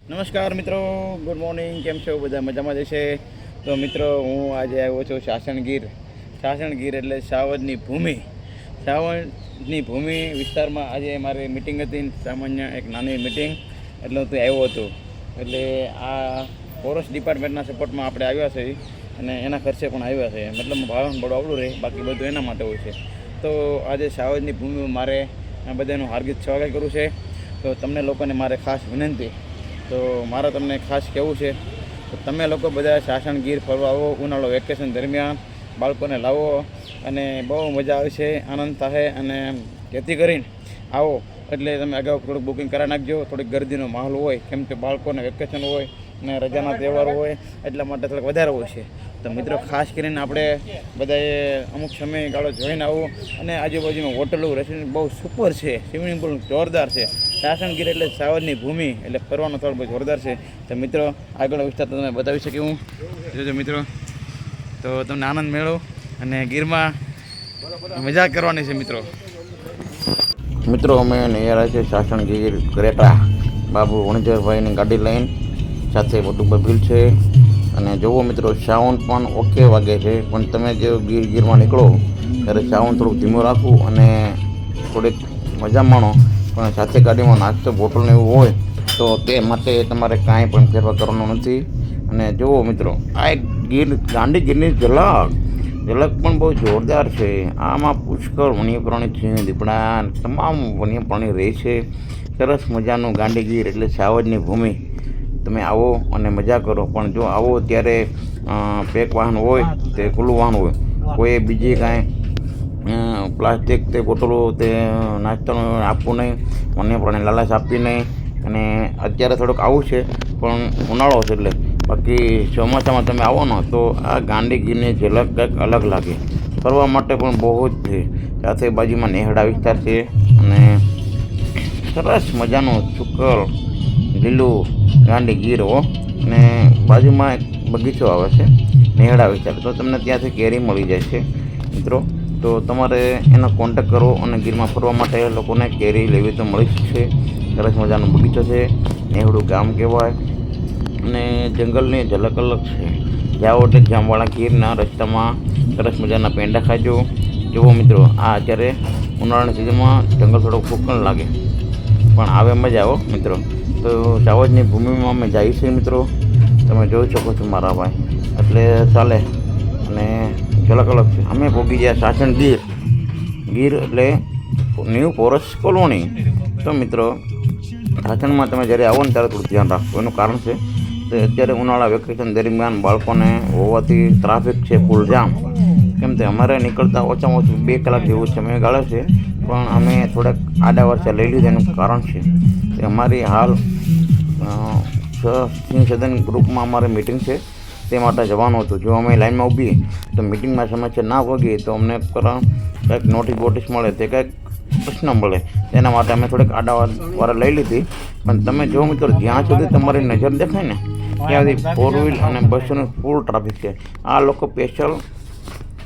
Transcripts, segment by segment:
નમસ્કાર મિત્રો, good morning. કેમ છો બધા? મજામાં જશે? તો મિત્રો, હું આજે આવ્યો છું સાસણગીર એટલે સાવજની ભૂમિ વિસ્તારમાં. આજે મારી મિટિંગ હતી, સામાન્ય એક નાની મિટિંગ, એટલે હું ત્યાં આવ્યો હતો. એટલે આ ફોરેસ્ટ ડિપાર્ટમેન્ટના સપોર્ટમાં આપણે આવ્યા છે અને એના ખર્ચે પણ આવ્યા છે. મતલબ ભાવન બડું આવડું રહે, બાકી બધું એના માટે હોય છે. તો આજે સાવજની ભૂમિ મારે બધાનું હાર્દિક સ્વાગત કરવું છે. તો તમને લોકોને મારે ખાસ વિનંતી, તો મારે તમને ખાસ કહેવું છે તો તમે લોકો બધા સાસણગીર ફરવા આવો. ઉનાળો વેકેશન દરમિયાન બાળકોને લાવો અને બહુ મજા આવશે, આનંદ થશે. અને જેથી કરીને આવો એટલે તમે અગાઉ થોડુંક બુકિંગ કરાવી નાખજો. થોડીક ગર્દીનો માહોલ હોય, કેમ કે બાળકોને વેકેશન હોય અને રજાના તહેવારો હોય, એટલા માટે થોડુંક વધારે હોય છે. તો મિત્રો, ખાસ કરીને આપણે બધાએ અમુક સમયગાળો જોઈને આવું. અને આજુબાજુમાં હોટલો, રેસ્ટોરન્ટ બહુ સુપર છે, સ્વિમિંગ પુલ જોરદાર છે. સાસણગીર એટલે સાવજની ભૂમિ એટલે ફરવાનો થોડો બહુ જોરદાર છે. તો મિત્રો, આગળ વિસ્તાર તમને બતાવી શકી હું. જોજો મિત્રો, તો તમને આનંદ મેળવો અને ગીરમાં મજા કરવાની છે. મિત્રો અમે નૈયારા છે સાસણગીર ગ્રેટા બાબુ વણજરભાઈની ગાડી લઈને, સાથે બધું બબીલ છે. અને જુઓ મિત્રો, સાઉન્ડ પણ ઓકે વાગે છે, પણ તમે જો ગીરમાં નીકળો ત્યારે સાઉન્ડ થોડુંક ધીમું રાખવું અને થોડીક મજા માણો. પણ સાથે ગાડીમાં નાસ્તો બોટલને એવું હોય તો તે માટે તમારે કાંઈ પણ ફેરફાર કરવાનો નથી. અને જુઓ મિત્રો, આ એક ગાંધીગીરની ઝલક પણ બહુ જોરદાર છે. આમાં પુષ્કળ વન્ય પ્રાણી છે, દીપડા, તમામ વન્ય પ્રાણી રહે છે. સરસ મજાનું ગાંધીગીર એટલે સાવજની ભૂમિ. તમે આવો અને મજા કરો. પણ જો આવો ત્યારે પેક વાહન હોય તે ખુલ્લું વાહન હોય, કોઈ બીજી કાંઈ પ્લાસ્ટિક તે બોટલો તે નાસ્તાનું આપવું નહીં, વન્ય પ્રાણી લાલાશ આપવી નહીં. અને અત્યારે થોડુંક આવું છે, પણ ઉનાળો છે એટલે. બાકી ચોમાસામાં તમે આવો ને તો આ ગાંધીગીરની ઝલક કંઈક અલગ લાગે. ફરવા માટે પણ બહુ જ છે. સાથે બાજુમાં નેહડા વિસ્તાર છે અને સરસ મજાનું સુકલ લીલું ગાંધીગીર હો. અને બાજુમાં એક બગીચો આવે છે, નેહડા વિસ્તાર, તો તમને ત્યાંથી કેરી મળી જાય છે મિત્રો. તો તમારે એનો કોન્ટેક કરો અને ગીરમાં ફરવા માટે લોકોને કેરી લેવી તો મળી શકશે. સરસ મજાનો બગીચો છે, નેહડું ગામ કહેવાય અને જંગલની ઝલક અલગ છે. જાઓ એટલે જામવાળા ગીરના રસ્તામાં સરસ મજાના પેંડા ખાજો. જુઓ મિત્રો, આ અત્યારે ઉનાળાની સિઝનમાં જંગલ થોડુંક ફૂંકણ લાગે, પણ આવે મજા આવો મિત્રો. તો સાવજની ભૂમિમાં અમે જઈએ છીએ મિત્રો, તમે જોઈ શકો છો મારા ભાઈ, એટલે ચાલે. અને ઝલક અલગ છે. અમે પહોંચી ગયા સાસણગીર એટલે ન્યૂ ફોરેસ્ટ કોલોની. તો મિત્રો, સાસણમાં તમે જ્યારે આવો ને ત્યારે થોડું ધ્યાન રાખો. એનું કારણ છે તો અત્યારે ઉનાળા વેકેશન દરમિયાન બાળકોને હોવાથી ટ્રાફિક છે ફૂલ જામ. કેમ કે અમારે નીકળતા ઓછામાં ઓછું 2 કલાક જેવું સમયગાળો છે, પણ અમે થોડાક આડા વર્ષે લઈ લીધા. એનું કારણ છે કે અમારી હાલ સિંહ સદન ગ્રુપમાં અમારે મિટિંગ છે, તે માટે જવાનું હતું. જો અમે લાઈનમાં ઊભી તો મિટિંગમાં સમસ્યા ના વગી તો અમને કંઈક નોટિસ મળે, તે કંઈક પ્રશ્ન મળે. તેના માટે અમે થોડીક આડાવાળા લઈ લીધી. પણ તમે જો મિત્રો, જ્યાં સુધી તમારી નજર દેખાય ને ત્યાં સુધી 4 વ્હીલ અને બસોનું ફૂલ ટ્રાફિક છે. આ લોકો સ્પેશિયલ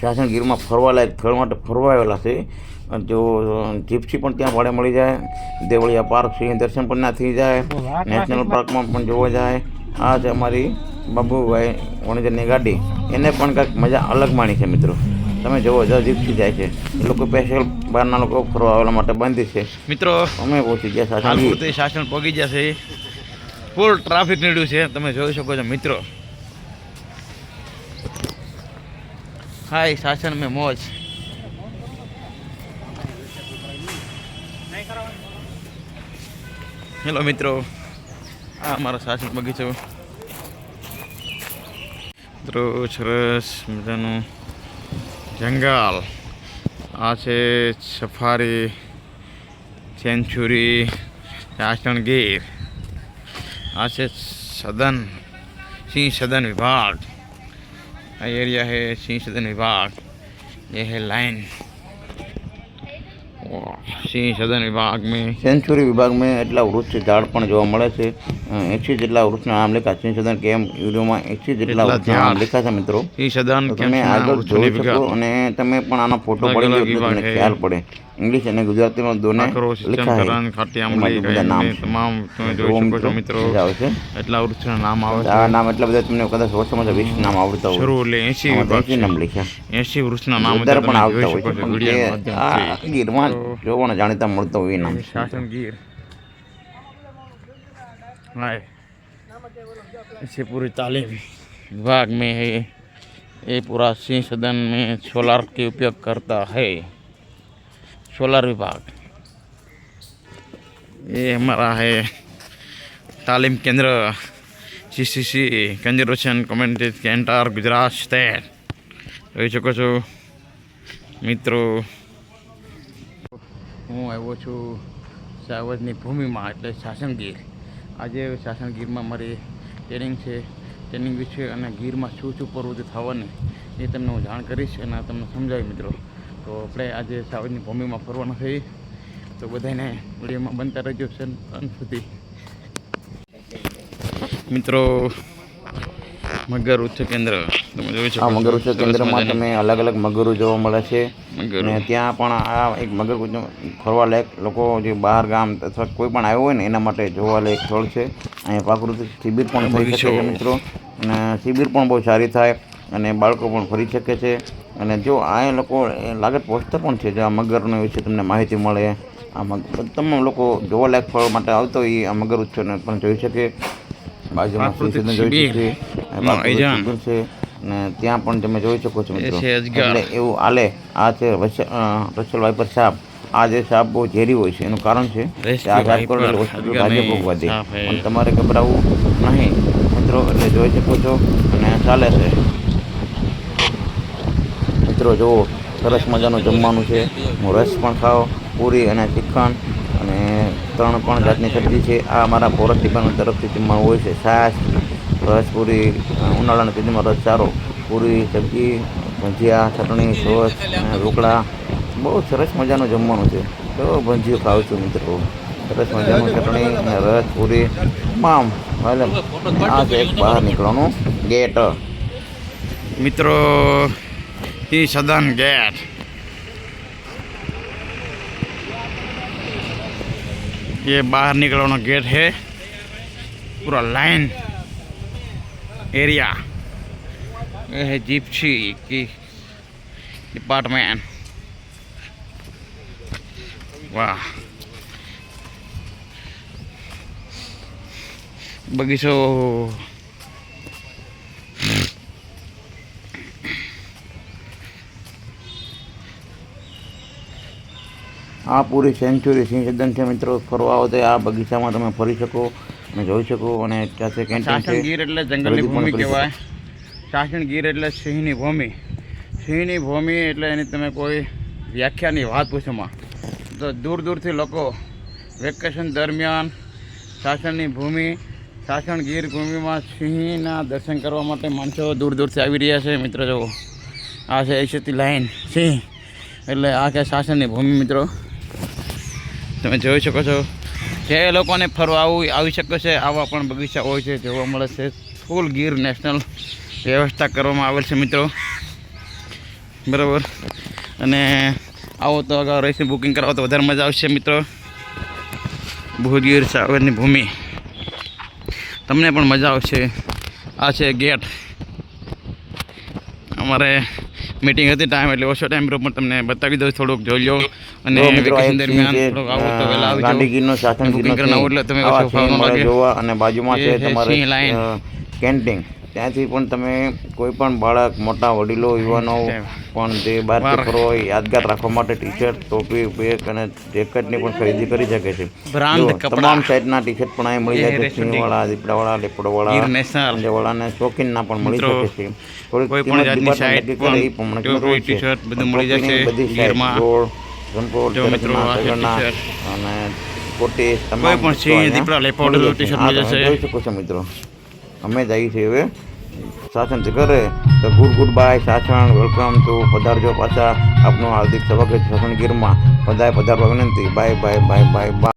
સાસણગીરમાં ફરવાલાયક સ્થળ માટે ફરવા આવેલા છે. જો જીપ્સી પણ ત્યાં ભાડે મળી જાય, દેવળિયા પાર્ક સિંહ દર્શન પણ ના થઈ જાય, નેશનલ પાર્કમાં પણ જોવા જાય. આ છે અમારી બાબુભાઈ વણજરની ગાડી, એને પણ કંઈક મજા અલગ માણી છે મિત્રો. તમે જુઓ, જીપ્સી જાય છે, એ લોકો સ્પેશિયલ બહારના લોકો ફરવા આવવા માટે બાંધી છે મિત્રો. અમે પહોંચી ગયા સાસણ પહોંચી ગયા છે, ફૂલ ટ્રાફિક નીકળ્યું છે, તમે જોઈ શકો છો મિત્રો. હાય સાસણ મેં મોજ. હેલો મિત્રો, આ અમારો સાસણ બગીચો મિત્રો. સરસ મજાનું જંગલ. આ છે સફારી સેન્ચુરી સાસણગીર. આ છે सिंह सदन विभाग. एरिया है सिंह सदन विभाग. ये है लाइन સિંહ સદન વિભાગ में સેન્ચુરી વિભાગમાં એટલા વૃક્ષ ઝાડ પણ જોવા મળે છે. 80 જેટલા વૃક્ષના નામ લખ્યા. સિંહ સદન કેમ વિડીયોમાં 80 જેટલા વૃક્ષના નામ લખ્યા છે મિત્રો. સિંહ સદન તમે આગળ જોઈ શકો અને તમે પણ આનો ફોટો પડી લો એટલે તમને ખ્યાલ પડે. इंग्लिश અને ગુજરાતીમાં દોને लिखा है તમામ તમે જોઈ શકો છો મિત્રો એટલા વૃક્ષના નામ આવે છે આ નામ એટલા બધા તમને કદાચ ઓછામાં ઓછા 20 નામ આવડતા હોય શરૂ એટલે 80 નામ લખ્યા 80 વૃક્ષના નામ વધારે પણ આવતા હોય છે પણ આ ગીરમાં જોવાના જાણીતા મળતા હોય એ નામ शासन गिर हाय इसे पूरी तालीम विभाग में है ये पूरा सिंह सदन में सोलार के उपयोग करता है सोलार विभाग ये हमारा है तालीम केंद्र CCC conservation community centre Gujarat state જોઈ શકો છો મિત્રો હું આવ્યો છું સાવજની ભૂમિમાં એટલે શાસનગીર આજે શાસનગીરમાં મારી ટ્રેનિંગ છે ટ્રેનિંગ વિશે અને ગીરમાં શું શું પ્રવૃત્તિ થવાની એ તમને હું જાણ કરીશ અને તમને સમજાવી મિત્રો તો આપણે આજે સાવજની ભૂમિમાં ફરવાનું થઈ તો બધાને વિડીયોમાં બનતા રહેજો છે અંત સુધી મિત્રો મગર ઉચ્ચ કેન્દ્ર તમે જોઈ શકો મગર ઉચ્ચ કેન્દ્રમાં તમે અલગ અલગ મગરો જોવા મળે છે અને ત્યાં પણ આ એક મગર ફરવા લાયક લોકો જે બહાર ગામ અથવા કોઈ પણ આવ્યો હોય ને એના માટે જોવા લાયક સ્થળ છે અહીંયા પ્રાકૃતિક શિબિર પણ થઈ શકે છે મિત્રો અને શિબિર પણ બહુ સારી થાય અને બાળકો પણ ફરી શકે છે અને જો આ લોકો લાગત પોસ્ટર પણ છે જો આ મગરનો વિશે તમને માહિતી મળે આ તમામ લોકો જોવા લાયક ફરવા માટે આવતો હોય આ મગર ઉચ્ચને પણ જોઈ શકે બાજુમાં સિંહ જોઈ શકે છે ને ત્યાં પણ તમે જોઈ શકો છો મિત્રો એટલે એવું હાલે આ છે રસેલ વાઇપર સાપ આ જે સાપ બહુ ઝેરી હોય છે એનું કારણ છે કે આ રાજકોટ હોસ્પિટલ ભાજપ ભોગવા દે પણ તમારે ગભરાવું નહીં મિત્રો એટલે જોઈ શકો છો અને ચાલે છે મિત્રો જુઓ સરસ મજાનું જમવાનું છે હું રસ પણ ખાઓ પૂરી અને શ્રીખંડ અને 3 જાતની સબ્જી છે આ અમારા ફોરેસ્ટ ડિપાર્ટમેન્ટ તરફથી જમવાનું હોય છે છાશ રસ પૂરી ઉનાળાના સિઝનમાં રસ ચારો પૂરી સબ્જી ભજીયા ચટણી સોસ ઢોકળા બહુ સરસ મજાનું જમવાનું છે તો ભજીયો ખાઉં છું મિત્રો સરસ મજાનું ચટણી અને રસ પૂરી તમામ એટલે આ છે એક બહાર નીકળવાનું ગેટ મિત્રો ये सदन गेट ये बाहर निकलना गेट है पूरा लाइन एरिया ये है जिप्सी की डिपार्टमेंट वाह बगीचो આ પૂરી સેન્ચુરી સિંહ સદન છે મિત્રો ફરવા આવો તો આ બગીચામાં તમે ફરી શકો અને જોઈ શકો અને ત્યાં કેન્ટીન છે શાસનગીર એટલે જંગલની ભૂમિ કહેવાય શાસનગીર એટલે સિંહની ભૂમિ એટલે એની તમે કોઈ વ્યાખ્યાની વાત પૂછોમાં તો દૂર દૂરથી લોકો વેકેશન દરમિયાન શાસનની ભૂમિ શાસનગીર ભૂમિમાં સિંહના દર્શન કરવા માટે માણસો દૂર દૂરથી આવી રહ્યા છે મિત્રો જુઓ આ છે એશતી લાઈન સિંહ એટલે આ કે શાસનની ભૂમિ મિત્રો તમે જોઈ શકો છો જે લોકોને ફરવા આવી શકે છે આવા પણ બગીચા હોય છે જોવા મળે છે ફૂલ ગીર નેશનલ વ્યવસ્થા કરવામાં આવેલ છે મિત્રો બરાબર અને આવો તો અગાઉ રહીને બુકિંગ કરાવો તો વધારે મજા આવશે મિત્રો ભુજ સાવજની ભૂમિ તમને પણ મજા આવશે આ છે ગેટ અમારે મીટિંગ હતી ટાઈમ એટલે ઓછો ટાઈમ પણ તમને બતાવી દઉં થોડુંક જોઈ લો અને વેકેશન દરમિયાન થોડુંક આવો તો વહેલા આવજો ગાંધીગીરનો શાસનગીરનો એટલે તમે ઓછો ફાવનો લાગે જોવા અને બાજુમાં છે તમારે કેન્ટીન ત્યાંથી પણ તમે કોઈ પણ બાળક મોટા વડીલો યુવાનો પણ જે બહારથી ફરવા હોય યાદગાર રાખવા માટે ટી શર્ટ ટોપી બેગ અને જેકેટની પણ ખરીદી કરી શકે છે તમામ સાઈઝના ટી શર્ટ પણ અહીં મળી જાય છે સિંહવાળા દીપડાવાળા લેપડોવાળા અને શોખીનના પણ મળી શકે છે કોઈ પણ જાતની સાઈડ ટી શર્ટ બધું મળી જશે ગીરમાં જો મિત્રો અને કોટી કોઈ પણ સિંહ દીપડા લેપડો ટી શર્ટ મળી જશે જોઈ શકો છો મિત્રો અમે જઈએ છીએ હવે શાસન કરે તો ગુડ બાય શાસન વેલકમ ટુ પધારજો પાછા આપનું હાર્દિક સ્વાગત શાસનગીરમાં બધાએ પધારવા વિનંતી bye bye bye bye bye